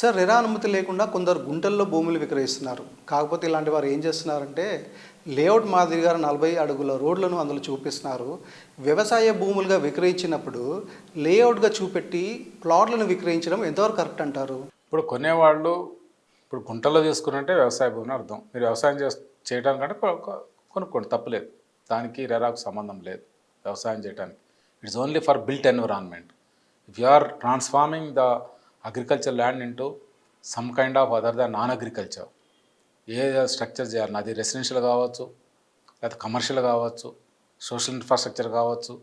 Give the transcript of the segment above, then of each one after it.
Sir RERA అనుమతి లేకుండా కొందరు గుంటల్లో భూములు విక్రయిస్తున్నారు. కాకపోతే ఇలాంటి వారు ఏం చేస్తున్నారంటే లేఅవుట్ మాదిరిగా 40 అడుగుల రోడ్లను అందులో చూపిస్తున్నారు. వ్యవసాయ భూములుగా విక్రయించినప్పుడు లేఅవుట్గా చూపెట్టి ప్లాట్లను విక్రయించడం ఎంతవరకు కరెక్ట్ అంటారు? ఇప్పుడు కొనేవాళ్ళు ఇప్పుడు గుంటల్లో తీసుకున్నంటే వ్యవసాయ భూమిని అర్థం. మీరు వ్యవసాయం చేయడానికంటే కొనుక్కోండి, తప్పులేదు. దానికి రెరాకు సంబంధం లేదు వ్యవసాయం చేయడానికి. It's only for built environment. If you are transforming the agriculture land into some kind of other than non agriculture, a structure చేయాలి, అది రెసిడెన్షియల్ కావచ్చు, లేకపోతే కమర్షియల్ కావచ్చు, సోషల్ ఇన్ఫ్రాస్ట్రక్చర్ కావచ్చు,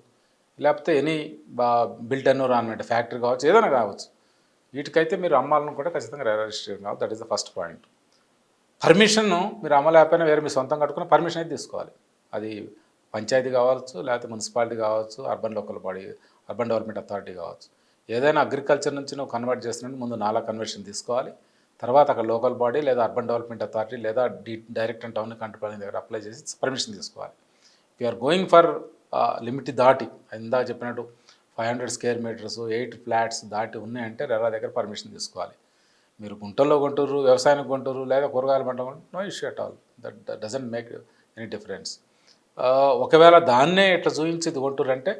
లేకపోతే ఎనీ బిల్ట్ ఎన్విరాన్మెంట్ ఫ్యాక్టరీ కావచ్చు, ఏదైనా కావచ్చు. వీటికైతే మీరు అమ్మాలనుకుంటే ఖచ్చితంగా రిజిస్ట్రేషన్ కావాలి. That is the first point. Permission మీరు అమ్మలేకపోయినా వేరే మీ సొంతం కట్టుకున్న పర్మిషన్ అయితే తీసుకోవాలి. అది పంచాయతీ కావచ్చు, లేకపోతే మున్సిపాలిటీ కావచ్చు, urban local body, urban development authority కావచ్చు. ఏదైనా అగ్రికల్చర్ నుంచి నువ్వు కన్వర్ట్ చేస్తున్నట్టు ముందు నాలా కన్వర్షన్ తీసుకోవాలి. తర్వాత అక్కడ లోకల్ బాడీ లేదా అర్బన్ డెవలప్మెంట్ అథారిటీ లేదా direct and town control planning దగ్గర అప్లై చేసి పర్మిషన్ తీసుకోవాలి. If you're going for limit దాటి, ఇందాక చెప్పినట్టు 500 స్క్వేర్ మీటర్స్ 8 ఫ్లాట్స్ దాటి ఉన్నాయంటే రెరా దగ్గర పర్మిషన్ తీసుకోవాలి. మీరు గుంటల్లో కొంటారు, వ్యవసాయానికి కొంటారు, లేదా కూరగాయలు పంట కొంటారు, no issue at all. That doesn't make any difference. ఒకవేళ దాన్నే ఇట్లా చూపించి ఇది కొంటారంటే,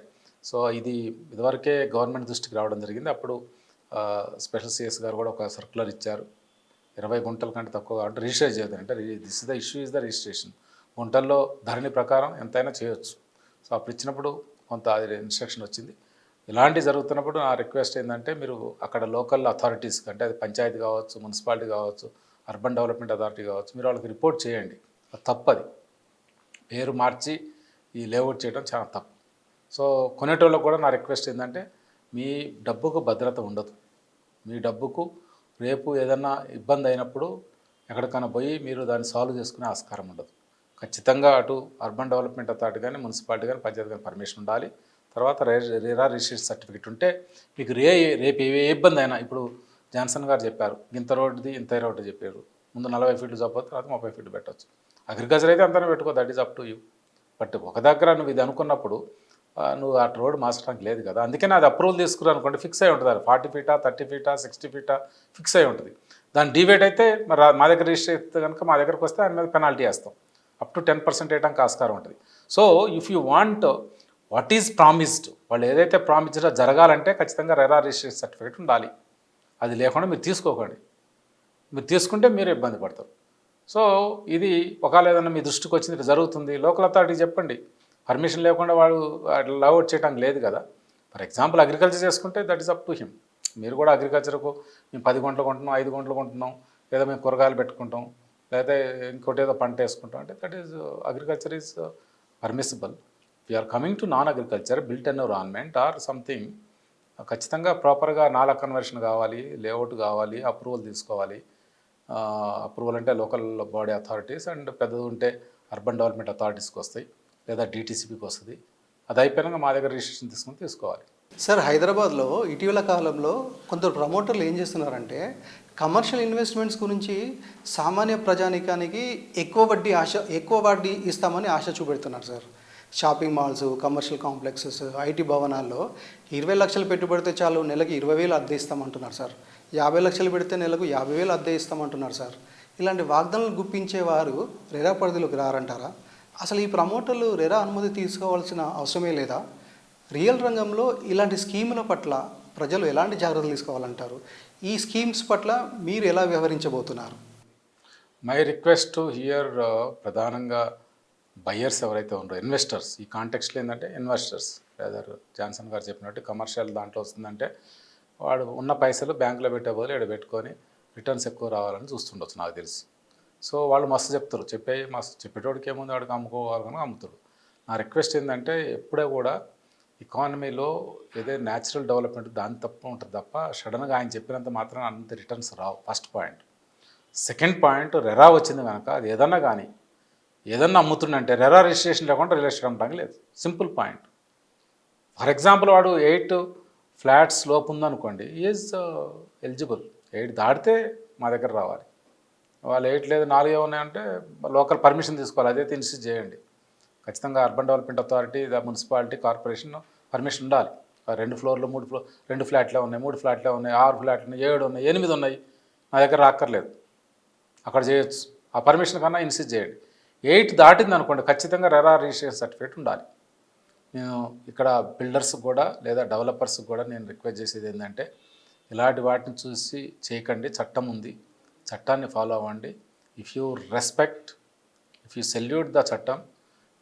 సో ఇది ఇదివరకే గవర్నమెంట్ దృష్టికి రావడం జరిగింది. అప్పుడు స్పెషల్ సిఎస్ గారు కూడా ఒక సర్క్యులర్ ఇచ్చారు. 20 గుంటల కంటే తక్కువ అంటే రిజిస్టర్ చేయదు. అంటే this is the issue is the registration. గుంటల్లో ధరణి ప్రకారం ఎంతైనా చేయొచ్చు. సో అప్పుడు ఇచ్చినప్పుడు కొంత అది ఇన్స్ట్రక్షన్ వచ్చింది. ఇలాంటివి జరుగుతున్నప్పుడు నా రిక్వెస్ట్ ఏంటంటే, మీరు అక్కడ లోకల్ అథారిటీస్ అంటే అది పంచాయతీ కావచ్చు, మున్సిపాలిటీ కావచ్చు, అర్బన్ డెవలప్మెంట్ అథారిటీ కావచ్చు, మీరు వాళ్ళకి రిపోర్ట్ చేయండి. అది తప్పది. పేరు మార్చి ఈ లేఅవుట్ చేయడం చాలా తప్పు. సో కొనేటోళ్ళకు కూడా నా రిక్వెస్ట్ ఏంటంటే, మీ డబ్బుకు భద్రత ఉండదు. మీ డబ్బుకు రేపు ఏదన్నా ఇబ్బంది అయినప్పుడు ఎక్కడికైనా పోయి మీరు దాన్ని సాల్వ్ చేసుకునే ఆస్కారం ఉండదు. ఖచ్చితంగా అటు అర్బన్ డెవలప్మెంట్ అథారిటీ కానీ, మున్సిపాలిటీ కానీ, పంచాయతీ కానీ పర్మిషన్ ఉండాలి. తర్వాత రెరా రిజిస్ట్రేషన్ సర్టిఫికేట్ ఉంటే మీకు రేపు ఏ ఇబ్బంది అయినా, ఇప్పుడు జాన్సన్ గారు చెప్పారు ఇంత రోడ్డుది ఇంత రోడ్డు చెప్పారు, ముందు 40 ఫీట్లు చెప్పొచ్చు, తర్వాత 30 ఫీట్లు పెట్టవచ్చు. అగ్రికల్చర్ అయితే అంతనే పెట్టుకో, that is up to you. But ఒక దగ్గర నువ్వు ఇది అనుకున్నప్పుడు నువ్వు ఆ రోడ్ మార్చడానికి లేదు కదా. అందుకని అది అప్రూవల్ తీసుకురా అనుకోండి, ఫిక్స్ అయి ఉంటుంది. అది 40 ఫీటా 30 ఫీటా 60 ఫీటా ఫిక్స్ అయి ఉంటుంది. దాని డివేట్ అయితే మరి మా దగ్గర రిజిస్టర్ అయితే కనుక మా దగ్గరకు వస్తే దాని మీద పెనాల్టీ వేస్తాం. అప్ టు 10% వేయడానికి ఆస్కారం ఉంటుంది. So if you want what is promised, వాళ్ళు ఏదైతే ప్రామిస్డో జరగాలంటే ఖచ్చితంగా రెరా రిజిస్ట్రేషన్ సర్టిఫికేట్ ఉండాలి. అది లేకుండా మీరు తీసుకోకండి. మీరు తీసుకుంటే మీరు ఇబ్బంది పడతారు. సో ఇది ఒకవేళ ఏదైనా మీ దృష్టికి వచ్చింది జరుగుతుంది, లోకల్ అథారిటీ చెప్పండి. పర్మిషన్ లేకుండా వాడు లౌట్ చేయడానికి లేదు కదా. ఫర్ ఎగ్జాంపుల్ అగ్రికల్చర్ చేసుకుంటే that is up to him. మీరు కూడా అగ్రికల్చర్కు మేము 10 గుంటలు కొంటున్నాం, 5 గుంటలు కొంటున్నాం, లేదా మేము కూరగాయలు పెట్టుకుంటాం, లేదా ఇంకోటి ఏదో పంట వేసుకుంటాం అంటే that is agriculture is permissible. We're coming to non agriculture, built environment or something, ఖచ్చితంగా ప్రాపర్గా నాలా కన్వర్షన్ కావాలి, లేఅవుట్ కావాలి, అప్రూవల్ తీసుకోవాలి. అప్రూవల్ అంటే లోకల్ బాడీ అథారిటీస్ అండ్ పెద్దది ఉంటే అర్బన్ డెవలప్మెంట్ అథారిటీస్కి వస్తాయి, లేదా డిటీసీపీకి వస్తుంది. అది అయిపోయినాక మా దగ్గర రిజిస్ట్రేషన్ తీసుకోవాలి. సార్ హైదరాబాద్లో ఇటీవల కాలంలో కొందరు ప్రమోటర్లు ఏం చేస్తున్నారంటే కమర్షియల్ ఇన్వెస్ట్మెంట్స్ గురించి సామాన్య ప్రజానికానికి ఎక్కువ వడ్డీ ఇస్తామని ఆశ చూపెడుతున్నారు sir. Shopping malls, commercial complexes, IT భవనాల్లో 20 లక్షలు పెట్టుబడితే చాలు నెలకి 20,000 అద్దె ఇస్తామంటున్నారు సార్. 50 లక్షలు పెడితే నెలకు 50,000 అద్దె ఇస్తామంటున్నారు సార్. ఇలాంటి వాగ్దానాలు గుప్పించేవారు రెరా పరిధిలోకి రారంటారా? అసలు ఈ ప్రమోటర్లు రెరా అనుమతి తీసుకోవాల్సిన అవసరమే లేదా? రియల్ రంగంలో ఇలాంటి స్కీముల పట్ల ప్రజలు ఎలాంటి జాగ్రత్తలు తీసుకోవాలంటారు? ఈ స్కీమ్స్ పట్ల మీరు ఎలా వ్యవహరించబోతున్నారు? మై రిక్వెస్ట్ హియర్ ప్రధానంగా బయ్యర్స్ ఎవరైతే ఉన్నారో, ఇన్వెస్టర్స్, ఈ కాంటెక్స్ట్లో ఏంటంటే ఇన్వెస్టర్స్ లేదర్ జాన్సన్ గారు చెప్పినట్టు కమర్షియల్ దాంట్లో వస్తుందంటే వాడు ఉన్న పైసలు బ్యాంకులో పెట్టే బదులు ఇక్కడ పెట్టుకొని రిటర్న్స్ ఎక్కువ రావాలని చూస్తుండొచ్చు నాకు తెలుసు. సో వాళ్ళు మస్తు చెప్తారు, చెప్పేటోడికి ఏముంది, వాడికి అమ్ముకోవాలని అమ్ముతాడు. నా రిక్వెస్ట్ ఏంటంటే ఎప్పుడే కూడా ఎకానమీలో ఏదైనా న్యాచురల్ డెవలప్మెంట్ దాని తప్ప ఉంటుంది తప్ప సడన్గా ఆయన చెప్పినంత మాత్రం అంత రిటర్న్స్ రావు. First point. Second point, RERA వచ్చింది కనుక అది ఏదన్నా అమ్ముతుందంటే రెరా రిజిస్ట్రేషన్ లేకుండా రియల్ ఎస్టేట్ అమ్మడానికి లేదు. Simple point. ఫర్ ఎగ్జాంపుల్ వాడు 8 ఫ్లాట్స్ లోపు ఉందనుకోండి, ఈజ్ ఎలిజిబుల్. 8 దాటితే మా దగ్గర రావాలి. వాళ్ళు 8 లేదు 4 ఉన్నాయంటే లోకల్ పర్మిషన్ తీసుకోవాలి. అదైతే ఇన్సిస్ట్ చేయండి. ఖచ్చితంగా urban development authority, municipality, corporation permission ఉండాలి. 2 ఫ్లోర్లు 2 ఫ్లాట్లే ఉన్నాయి, 3 ఫ్లాట్లే ఉన్నాయి, 6 ఫ్లాట్లు ఉన్నాయి, 7 ఉన్నాయి, 8 ఉన్నాయి, నా దగ్గర రాక్కర్లేదు, అక్కడ చేయొచ్చు. ఆ పర్మిషన్ కన్నా ఇన్సిస్ట్ చేయండి. 8 దాటింది అనుకోండి, ఖచ్చితంగా రెరా రిజిస్ట్రేషన్ సర్టిఫికేట్ ఉండాలి. నేను ఇక్కడ బిల్డర్స్ కూడా లేదా డెవలపర్స్ కూడా నేను రిక్వెస్ట్ చేసేది ఏంటంటే, ఇలాంటి వాటిని చూసి చేయకండి. చట్టం ఉంది, చట్టాన్ని ఫాలో అవ్వండి. If you respect, if you salute the చట్టం,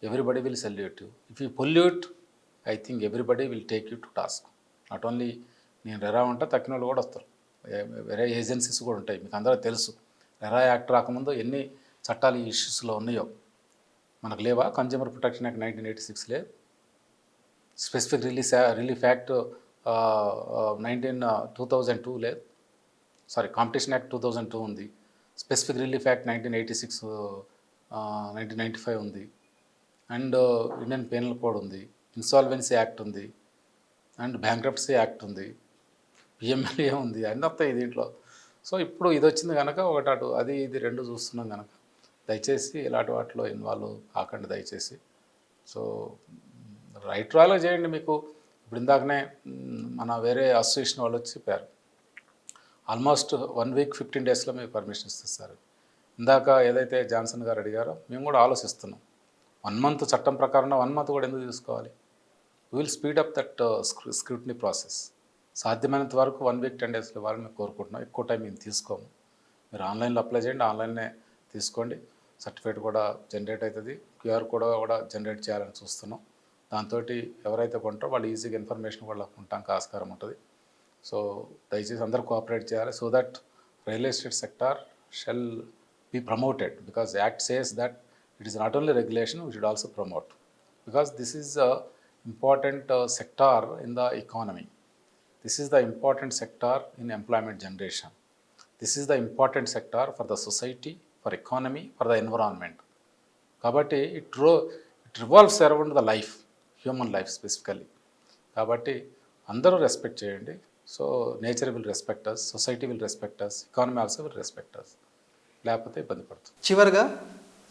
everybody will salute you. If you pollute, I think everybody will take you to task. Not only నేను రెరా ఉంటా, తక్కిన వాళ్ళు కూడా వస్తారు. వేరే ఏజెన్సీస్ కూడా ఉంటాయి, మీకు అందరూ తెలుసు. రెరా యాక్ట్ రాకముందు ఎన్ని చట్టాలు ఈ ఇష్యూస్లో ఉన్నాయో మనకు లేవా? కన్జ్యూమర్ ప్రొటెక్షన్ యాక్ట్ 1986 లేదు, స్పెసిఫిక్ రిలీఫ్ యాక్ట్ 2002 లేదు, సారీ కాంపిటీషన్ యాక్ట్ 2002 ఉంది, స్పెసిఫిక్ రిలీఫ్ యాక్ట్ 1986 1995 ఉంది, అండ్ ఇండియన్ పీనల్ కోడ్ ఉంది, ఇన్సాల్వెన్సీ యాక్ట్ ఉంది, అండ్ బ్యాంక్రప్టసీ యాక్ట్ ఉంది, పిఎంఎల్ఏ ఉంది, అన్నీ వస్తాయి దీంట్లో. సో ఇప్పుడు ఇది వచ్చింది కనుక ఒకటి అటు అది ఇది రెండు చూస్తున్నాం కనుక దయచేసి ఇలాంటి వాటిలో ఇన్వాల్వ్ కాకండి దయచేసి. సో రైట్ రాలో చేయండి. మీకు ఇప్పుడు ఇందాకనే మన వేరే అసోసియేషన్ వాళ్ళు వచ్చి చెప్పారు, ఆల్మోస్ట్ 1 వీక్ 15 డేస్లో మీకు పర్మిషన్ ఇస్తారు. ఇందాక ఏదైతే జాన్సన్ గారు అడిగారో మేము కూడా ఆలోచిస్తున్నాం, 1 మంత్ చట్టం ప్రకారం 1 మంత్ కూడా ఎందుకు తీసుకోవాలి. We will speed up that scrutiny process. సాధ్యమైనంత వరకు 1 వీక్ 10 డేస్లో ఇవ్వాలని మేము కోరుకుంటున్నాం. ఎక్కువ టైం మేము తీసుకోము. మీరు ఆన్లైన్లో అప్లై చేయండి, ఆన్లైన్నే తీసుకోండి. సర్టిఫికేట్ కూడా జనరేట్ అవుతుంది, క్యూఆర్ కోడ్ కూడా జనరేట్ చేయాలని చూస్తున్నాం. దాంతో ఎవరైతే కొంటారో వాళ్ళు ఈజీగా ఇన్ఫర్మేషన్ కూడా ఉండటానికి ఆస్కారం ఉంటుంది. సో దయచేసి అందరూ కోఆపరేట్ చేయాలి, so that real estate sector shall be promoted, because Act says that it is not only regulation, we should also promote, because this is a important sector in the economy. This is the important sector in employment generation. This is the important sector for the society, for economy, for the environment. Kabatti it revolves around the life, human life specifically. Kabatti andaru respect cheyandi. So nature will respect us, society will respect us, economy also will respect us. లేకపోతే ఇబ్బంది పడుతుంది. చివరిగా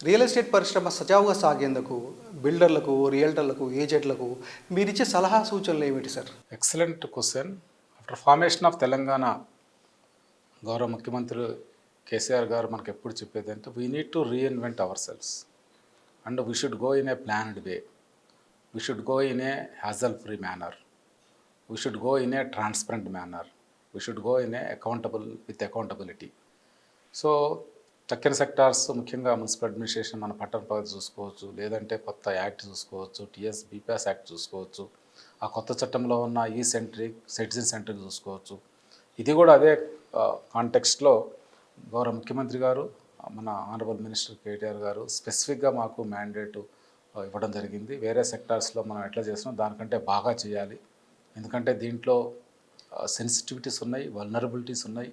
real estate పరిశ్రమ సజావుగా సాగేందుకు బిల్డర్లకు, రియల్టర్లకు, ఏజెంట్లకు మీరిచ్చే సలహా సూచనలు ఏమిటి sir? Excellent question. After formation of Telangana, గౌరవ ముఖ్యమంత్రి కేసీఆర్ గారు మనకు ఎప్పుడు చెప్పేది అంటే, we need to reinvent ourselves and we should go in a planned way, we should go in a hassle free manner, we should go in a transparent manner, we should go in a accountability. So తక్కిన sectors, ముఖ్యంగా municipal administration, మన పట్టణ ప్రగతి చూసుకోవచ్చు, లేదంటే కొత్త act చూసుకోవచ్చు, TS BPS act చూసుకోవచ్చు, ఆ కొత్త చట్టంలో ఉన్న ఈ సిటిజన్ సెంట్రిక్ చూసుకోవచ్చు. ఇది కూడా అదే కాంటెక్స్ట్లో గౌరవ ముఖ్యమంత్రి గారు, మన ఆనరబుల్ మినిస్టర్ కేటీఆర్ గారు స్పెసిఫిక్గా మాకు మ్యాండేట్ ఇవ్వడం జరిగింది. వేరే సెక్టార్స్లో మనం ఎట్లా చేస్తున్నాం దానికంటే బాగా చేయాలి, ఎందుకంటే దీంట్లో సెన్సిటివిటీస్ ఉన్నాయి, వల్నరబిలిటీస్ ఉన్నాయి,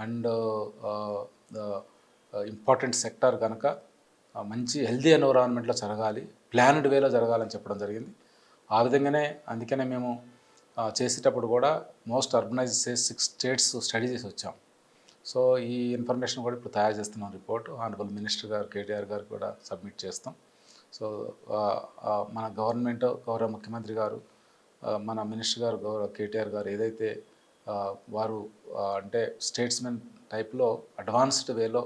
అండ్ ఇంపార్టెంట్ సెక్టార్ కనుక మంచి హెల్దీ ఎన్విరాన్మెంట్లో జరగాలి, ప్లాన్డ్ వేలో జరగాలని చెప్పడం జరిగింది. ఆ విధంగానే అందుకనే మేము చేసేటప్పుడు కూడా మోస్ట్ అర్బనైజ్డ్ 6 స్టేట్స్ స్టడీ చేసి వచ్చాం. సో ఈ ఇన్ఫర్మేషన్ కూడా ఇప్పుడు తయారు చేస్తున్నాం రిపోర్ట్, ఆనరబుల్ మినిస్టర్ గారు కేటీఆర్ గారు కూడా సబ్మిట్ చేస్తాం. సో మన గవర్నమెంట్, గౌరవ ముఖ్యమంత్రి గారు, మన మినిస్టర్ గారు గౌరవ కేటీఆర్ గారు ఏదైతే వారు అంటే స్టేట్స్మెన్ టైప్లో అడ్వాన్స్డ్ వేలో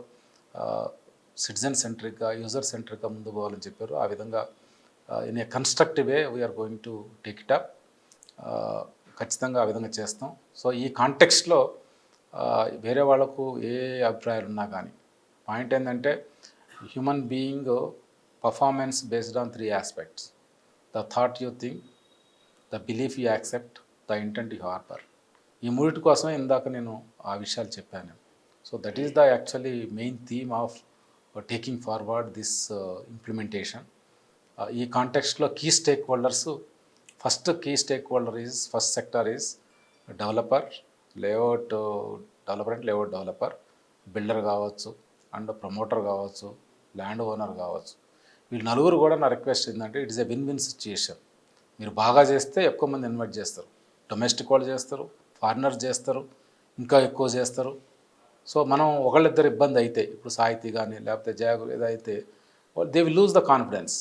సిటిజన్ సెంట్రిక్గా, యూజర్ సెంట్రిక్గా ముందు పోవాలని చెప్పారు. ఆ విధంగా in a constructive way we're going to take it up. ఖచ్చితంగా ఆ విధంగా చేస్తాం. సో ఈ కాంటెక్స్ట్లో వేరే వాళ్ళకు ఏ అభిప్రాయాలు ఉన్నా కానీ పాయింట్ ఏంటంటే, human being performance based on 3 aspects: the thought you think, the belief you accept, the intent you harbour. ఈ మూడిటి కోసమే ఇందాక నేను ఆ విషయాలు చెప్పాను. So that is the actually main theme of taking forward this implementation. ఈ కాంటెక్స్ట్లో key stakeholders, first key stakeholder is, first sector is developer, layout developer అంటే లేఅవుట్ డెవలపర్, బిల్డర్ కావచ్చు, అండ్ ప్రమోటర్ కావచ్చు, land owner కావచ్చు. వీళ్ళు నలుగురు కూడా నా రిక్వెస్ట్ ఏంటంటే, it is a win win situation. మీరు బాగా చేస్తే ఎక్కువ మంది ఇన్వైట్ చేస్తారు, డొమెస్టిక్ వాళ్ళు చేస్తారు, ఫారినర్స్ చేస్తారు, ఇంకా ఎక్కువ చేస్తారు. సో మనం ఒకళ్ళిద్దరు ఇబ్బంది అయితే, ఇప్పుడు సాహితీ కానీ లేకపోతే జయగురు ఏదైతే, they will lose the confidence.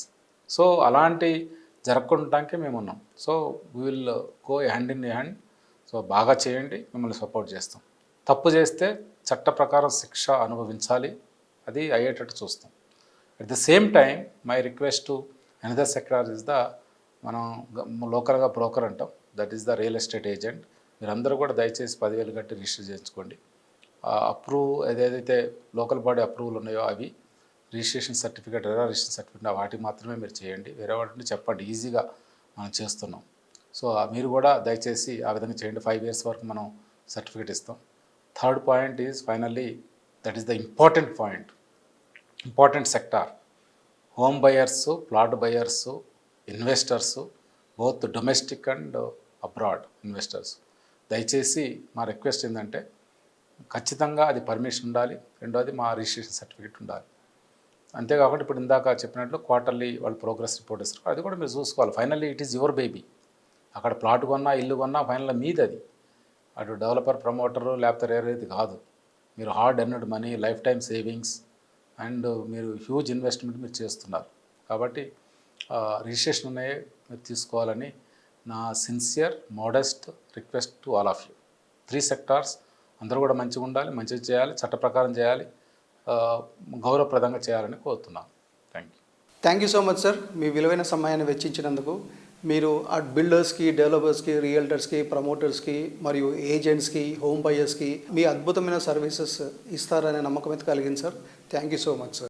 So అలాంటి జరగకుండానికే మేము ఉన్నాం. So we will go hand in hand. So బాగా చేయండి, మిమ్మల్ని సపోర్ట్ చేస్తాం. తప్పు చేస్తే చట్ట ప్రకారం శిక్ష అనుభవించాలి, అది అయ్యేటట్టు చూస్తాం. At the same time my request to another sector is the, మనం లోకల్గా బ్రోకర్ అంటాం, that is the real estate agent. మీరందరూ కూడా దయచేసి 10,000 కట్టి రిజిస్టర్ చేయించుకోండి. అప్రూవ్ ఏదైతే లోకల్ బాడీ అప్రూవల్ ఉన్నాయో అవి, రిజిస్ట్రేషన్ సర్టిఫికేట్, రిజిస్ట్రేషన్ సర్టిఫికేట్ వాటి మాత్రమే మీరు చేయండి. వేరే వాటిని చెప్పండి, ఈజీగా మనం చేస్తున్నాం. సో మీరు కూడా దయచేసి ఆ విధంగా చేయండి. 5 years వరకు మనం సర్టిఫికేట్ ఇస్తాం. Third point is finally, that is the important point, important sector, home buyers, plot buyers, investors, both domestic and abroad investors. దయచేసి మా రిక్వెస్ట్ ఏంటంటే ఖచ్చితంగా అది పర్మిషన్ ఉండాలి, రెండోది మా రిజిస్ట్రేషన్ సర్టిఫికేట్ ఉండాలి. అంతేకాకుండా ఇప్పుడు ఇందాక చెప్పినట్లు క్వార్టర్లీ వాళ్ళు ప్రోగ్రెస్ రిపోర్ట్ ఇస్తారు, అది కూడా మీరు చూసుకోవాలి. Finally it is your baby. అక్కడ ప్లాట్ కొన్నా, ఇల్లు కొన్నా ఫైనల్గా మీది అది. అటు డెవలపర్, ప్రమోటరు లేకపోతే రేరేది కాదు. మీరు hard earned money, life time savings and మీరు హ్యూజ్ ఇన్వెస్ట్మెంట్ మీరు చేస్తున్నారు. కాబట్టి రిజిస్ట్రేషన్ ఉన్నాయే మీరు తీసుకోవాలని నా sincere modest request to all of you. 3 sectors అందరూ కూడా మంచిగా ఉండాలి, మంచిగా చేయాలి, చట్ట ప్రకారం చేయాలి, గౌరవప్రదంగా చేయాలని కోరుతున్నాను. Thank you so much sir, మీ విలువైన సమయాన్ని వెచ్చించినందుకు. మీరు ఆ బిల్డర్స్కి, డెవలపర్స్కి, రియల్టర్స్కి, ప్రమోటర్స్కి మరియు ఏజెంట్స్కి, హోమ్ బయర్స్కి మీ అద్భుతమైన సర్వీసెస్ ఇస్తారనే నమ్మకం అయితే కలిగింది sir. Thank you so much sir.